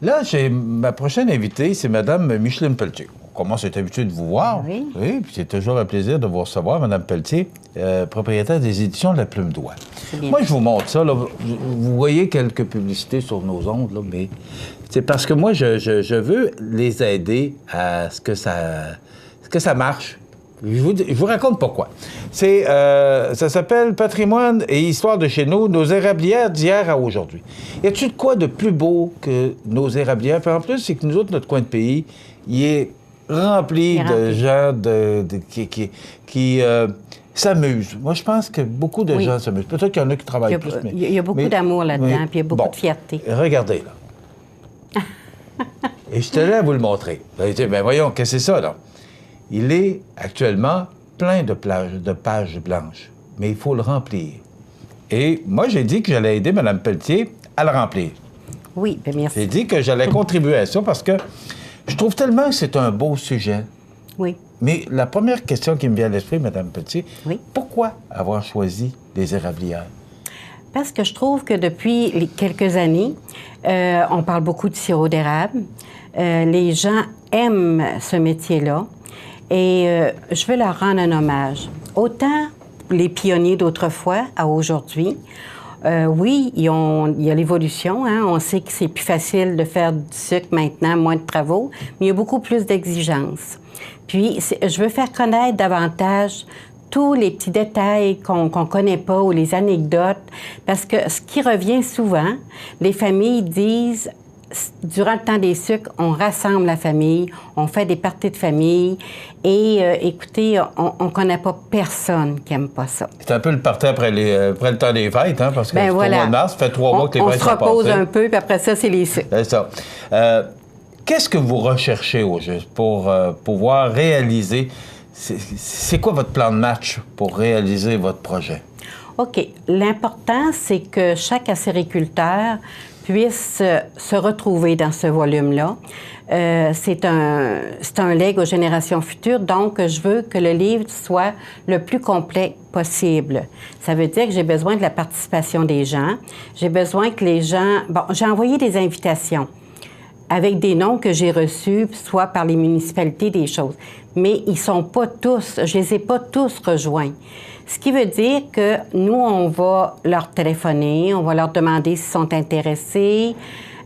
Là, ma prochaine invitée, c'est Mme Micheline Pelletier. On commence à être habitué de vous voir. Oui. Oui, puis c'est toujours un plaisir de vous recevoir, Mme Pelletier, propriétaire des éditions de La Plume d'Oie. Moi, je vous montre ça. Là. Vous voyez quelques publicités sur nos ondes, là, mais c'est parce que moi, je veux les aider à ce que ça marche. Je vous raconte pourquoi. Ça s'appelle Patrimoine et histoire de chez nous, nos érablières d'hier à aujourd'hui. Y a-t-il de quoi de plus beau que nos érablières? Puis en plus, c'est que nous autres, notre coin de pays, il est rempli de gens qui s'amusent. Moi, je pense que beaucoup de gens s'amusent. Peut-être qu'il y en a qui travaillent plus, mais... Il y a beaucoup d'amour là-dedans, puis il y a beaucoup de fierté. Regardez, là. Et je tenais à vous le montrer. Ben voyons, qu'est-ce que c'est ça, là? Il est actuellement plein de pages blanches, mais il faut le remplir. Et moi, j'ai dit que j'allais aider Mme Pelletier à le remplir. Oui, bien merci. J'ai dit que j'allais contribuer à ça parce que je trouve tellement que c'est un beau sujet. Oui. Mais la première question qui me vient à l'esprit, Mme Pelletier, oui. Pourquoi avoir choisi les érablières? Parce que je trouve que depuis quelques années, on parle beaucoup de sirop d'érable. Les gens aiment ce métier-là. Et je veux leur rendre un hommage. Autant les pionniers d'autrefois à aujourd'hui, oui, il y a l'évolution. Hein? On sait que c'est plus facile de faire du sucre maintenant, moins de travaux, mais il y a beaucoup plus d'exigences. Puis, je veux faire connaître davantage tous les petits détails qu'on ne connaît pas ou les anecdotes, parce que ce qui revient souvent, les familles disent... Durant le temps des sucres, on rassemble la famille, on fait des parties de famille et, écoutez, on ne connaît pas personne qui n'aime pas ça. C'est un peu le party après le temps des fêtes, hein, parce que c'est au mois de mars, ça fait 3 mois que les fêtes sont passées. On se repose un peu, puis après ça, c'est les sucres. C'est ça. Qu'est-ce que vous recherchez au juste pour pouvoir réaliser... C'est quoi votre plan de match pour réaliser votre projet? OK. L'important, c'est que chaque acériculteur puisse se retrouver dans ce volume-là. C'est un legs aux générations futures, donc je veux que le livre soit le plus complet possible. Ça veut dire que j'ai besoin de la participation des gens. J'ai besoin que les gens... Bon, j'ai envoyé des invitations avec des noms que j'ai reçus, soit par les municipalités, des choses. Mais ils ne sont pas tous... Je ne les ai pas tous rejoints. Ce qui veut dire que nous, on va leur téléphoner, on va leur demander s'ils sont intéressés.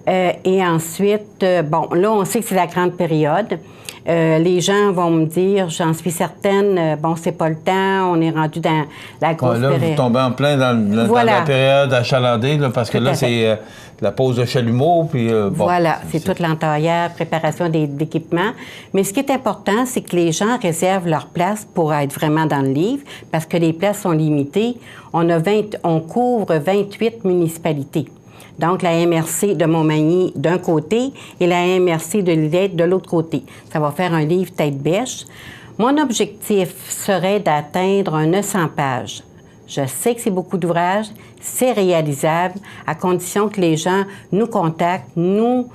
Et ensuite, bon, là, on sait que c'est la grande période. Les gens vont me dire, j'en suis certaine, bon, c'est pas le temps, on est rendu dans la grosse période. Là, vous tombez en plein dans la période achalandée, là, parce que là, c'est la pause de chalumeau, puis bon. Voilà, c'est toute l'entaillère, préparation d'équipements. Mais ce qui est important, c'est que les gens réservent leur place pour être vraiment dans le livre, parce que les places sont limitées. On couvre 28 municipalités. Donc, la MRC de Montmagny d'un côté et la MRC de Lillette de l'autre côté. Ça va faire un livre tête-bêche. Mon objectif serait d'atteindre un 900 pages. Je sais que c'est beaucoup d'ouvrages, c'est réalisable, à condition que les gens nous contactent, nous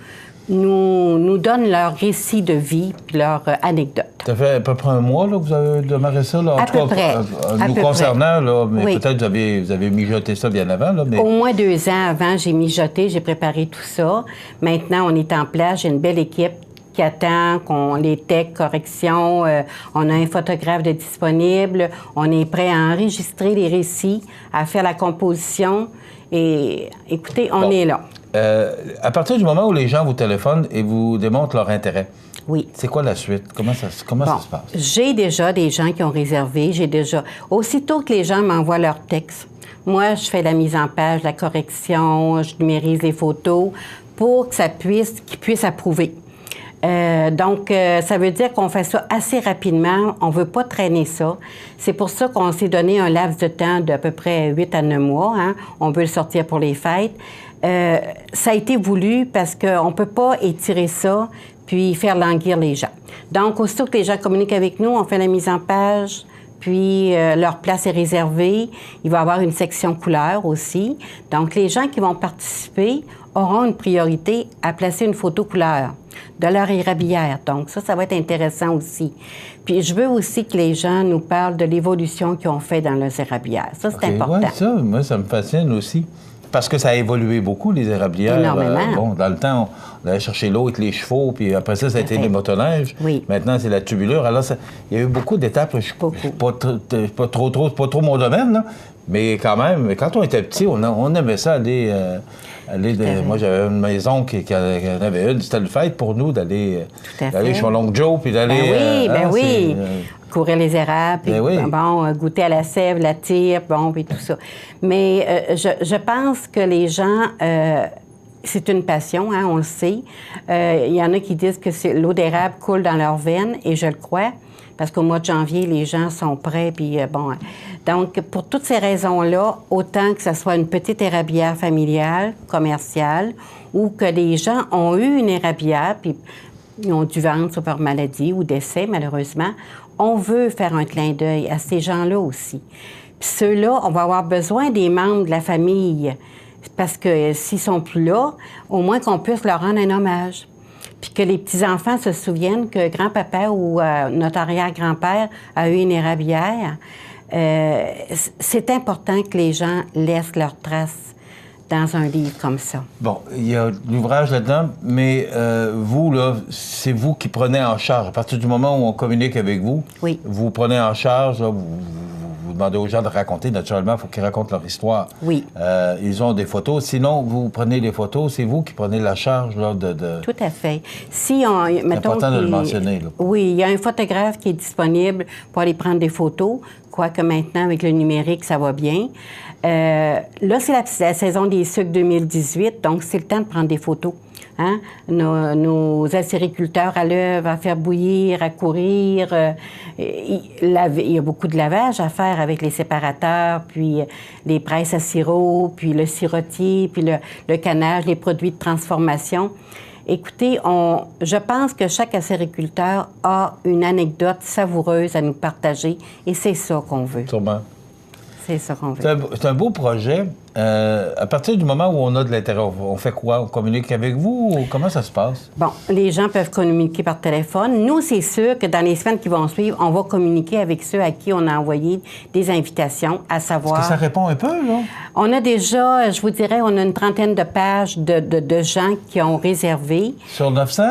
donnent leur récit de vie puis leur anecdote. Ça fait à peu près un mois là, que vous avez démarré ça? Là, à peu près. Nous concernant, là, mais oui. Peut-être que vous avez mijoté ça bien avant. Là, mais... Au moins 2 ans avant, j'ai mijoté, j'ai préparé tout ça. Maintenant, on est en place, j'ai une belle équipe qui attend qu'on les tech, corrections, on a un photographe de disponible, on est prêt à enregistrer les récits, à faire la composition. Et écoutez, on est là. À partir du moment où les gens vous téléphonent et vous démontrent leur intérêt, oui. C'est quoi la suite? Comment ça se passe? J'ai déjà des gens qui ont réservé. Aussitôt que les gens m'envoient leur texte, moi, je fais la mise en page, la correction, je numérise les photos pour que qu'ils puissent approuver. Donc, ça veut dire qu'on fait ça assez rapidement. On ne veut pas traîner ça. C'est pour ça qu'on s'est donné un laps de temps d'à peu près 8 à 9 mois. Hein. On veut le sortir pour les fêtes. Ça a été voulu parce qu'on ne peut pas étirer ça puis faire languir les gens. Donc, aussitôt que les gens communiquent avec nous, on fait la mise en page, puis leur place est réservée. Il va y avoir une section couleur aussi. Donc, les gens qui vont participer auront une priorité à placer une photo couleur de leur érablière. Donc, ça va être intéressant aussi. Puis, je veux aussi que les gens nous parlent de l'évolution qu'ils ont fait dans leurs érablières. Ça, c'est important. Oui, ça, moi, ça me fascine aussi. parce que ça a évolué beaucoup, les érablières. Énormément. Bon, dans le temps, on allait chercher l'eau avec les chevaux, puis après ça a été les motoneiges. Oui. Maintenant, c'est la tubulure. Alors, il y a eu beaucoup d'étapes. Je suis pas trop mon domaine, là. Mais quand même, quand on était petit, on aimait ça aller... moi, j'avais une maison qui en avait une. C'était le fête pour nous d'aller chez mon oncle Joe, puis d'aller... Ben oui. Courir les érables, puis oui. goûter à la sève, la tire, puis tout ça. Mais je pense que les gens... c'est une passion, hein, on le sait. Il y en a qui disent que l'eau d'érable coule dans leurs veines, et je le crois, parce qu'au mois de janvier, les gens sont prêts, puis Donc, pour toutes ces raisons-là, autant que ce soit une petite érablière familiale, commerciale, ou que les gens ont eu une érablière, puis ils ont dû vendre ça par maladie ou décès, malheureusement, on veut faire un clin d'œil à ces gens-là aussi. Puis ceux-là, on va avoir besoin des membres de la famille, parce que s'ils sont plus là, au moins qu'on puisse leur rendre un hommage. Puis que les petits-enfants se souviennent que grand-papa ou notre arrière-grand-père a eu une érablière. C'est important que les gens laissent leurs traces dans un livre comme ça. Bon, il y a l'ouvrage là-dedans, mais vous, là, c'est vous qui prenez en charge. À partir du moment où on communique avec vous, oui. Vous prenez en charge, là, vous demandez aux gens de raconter. Naturellement, il faut qu'ils racontent leur histoire. Oui. Ils ont des photos. Sinon, vous prenez les photos, c'est vous qui prenez la charge là, de... Tout à fait. Si on, c'est important de le mentionner. Là. Oui, il y a un photographe qui est disponible pour aller prendre des photos, quoique maintenant, avec le numérique, ça va bien. Là, c'est la saison des sucres 2018, donc c'est le temps de prendre des photos. Hein? Nos acériculteurs à l'œuvre, à faire bouillir, à courir. Il y a beaucoup de lavage à faire avec les séparateurs, puis les presses à sirop, puis le sirotier, puis le canage, les produits de transformation. Écoutez, je pense que chaque acériculteur a une anecdote savoureuse à nous partager, et c'est ça qu'on veut. Sûrement. C'est ça qu'on veut. C'est un beau projet. À partir du moment où on a de l'intérêt, on fait quoi? On communique avec vous ou comment ça se passe? Bon, les gens peuvent communiquer par téléphone. Nous, c'est sûr que dans les semaines qui vont suivre, on va communiquer avec ceux à qui on a envoyé des invitations, à savoir... Est-ce que ça répond un peu, là? On a déjà, je vous dirais, on a une trentaine de pages de gens qui ont réservé. Sur 900?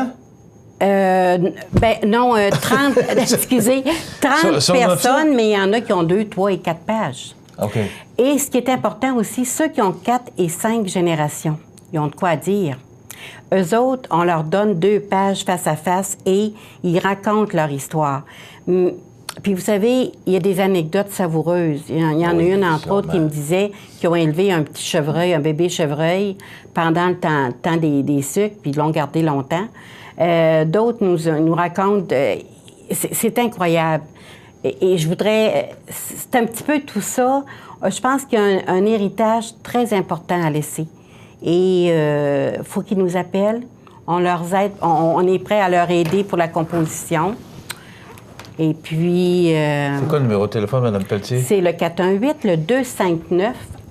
Non, 30, excusez, 30 sur personnes, mais il y en a qui ont 2, 3 et 4 pages. OK. Et ce qui est important aussi, ceux qui ont 4 et 5 générations, ils ont de quoi dire. Eux autres, on leur donne 2 pages face à face et ils racontent leur histoire. Puis vous savez, il y a des anecdotes savoureuses. Il y en a une, entre autres, qui me disait qu'ils ont élevé un petit chevreuil, un bébé chevreuil, pendant le temps des sucres, puis ils l'ont gardé longtemps. D'autres nous racontent... c'est incroyable. Et je voudrais... C'est un petit peu tout ça. Je pense qu'il y a un héritage très important à laisser. Et il faut qu'ils nous appellent. On leur aide. On est prêt à leur aider pour la composition. Et puis... c'est quoi le numéro de téléphone, Mme Pelletier? C'est le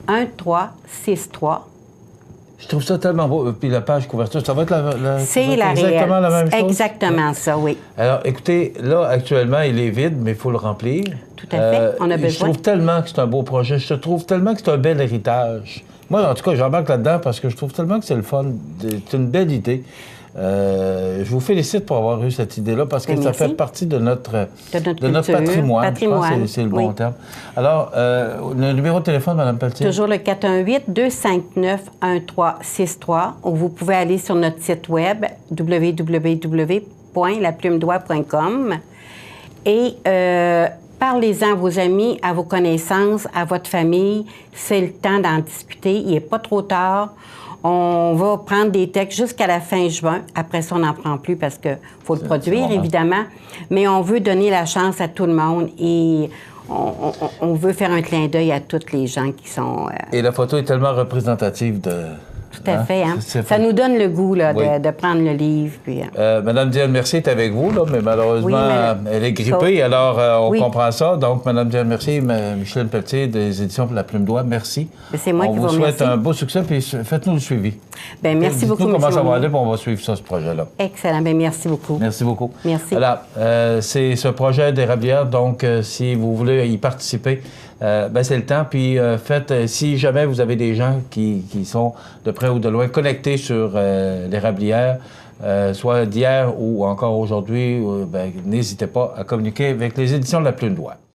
418-259-1363. Je trouve ça tellement beau. Puis la page couverture, ça va être exactement la même chose? Exactement ça, oui. Alors, écoutez, là, actuellement, il est vide, mais il faut le remplir. Tout à fait. On a besoin. Je trouve tellement que c'est un beau projet. Je trouve tellement que c'est un bel héritage. Moi, en tout cas, j'embarque là-dedans parce que je trouve tellement que c'est le fun. C'est une belle idée. Je vous félicite pour avoir eu cette idée-là parce que ça fait partie de notre patrimoine. Je pense que c'est le bon terme. Alors, le numéro de téléphone, Mme Pelletier? Toujours le 418-259-1363. Ou vous pouvez aller sur notre site web www.laplumedoigt.com et parlez-en à vos amis, à vos connaissances, à votre famille. C'est le temps d'en discuter. Il n'est pas trop tard. On va prendre des textes jusqu'à la fin juin. Après ça, on n'en prend plus parce qu'il faut le produire, évidemment. Mais on veut donner la chance à tout le monde et on veut faire un clin d'œil à tous les gens qui sont... Et la photo est tellement représentative Tout à fait. Hein? Ça nous donne le goût là, oui. de prendre le livre. Puis, Madame Diane Mercier est avec vous, là, mais malheureusement, elle est grippée, alors on comprend ça. Donc, Madame Diane Mercier, Micheline Pelletier des éditions pour La Plume d'Oie, merci. C'est moi qui vous souhaite un beau succès, puis faites-nous le suivi. Bien, merci beaucoup, Dites-nous comment ça va Aunier. aller, puis on va suivre ça, ce projet-là. Excellent. Bien, merci beaucoup. Merci beaucoup. Merci. Voilà, c'est ce projet d'érablière, donc si vous voulez y participer, c'est le temps. Puis si jamais vous avez des gens qui sont de près ou de loin connectés sur l'érablière, soit d'hier ou encore aujourd'hui, n'hésitez pas à communiquer avec les éditions de La Plume d'Oie.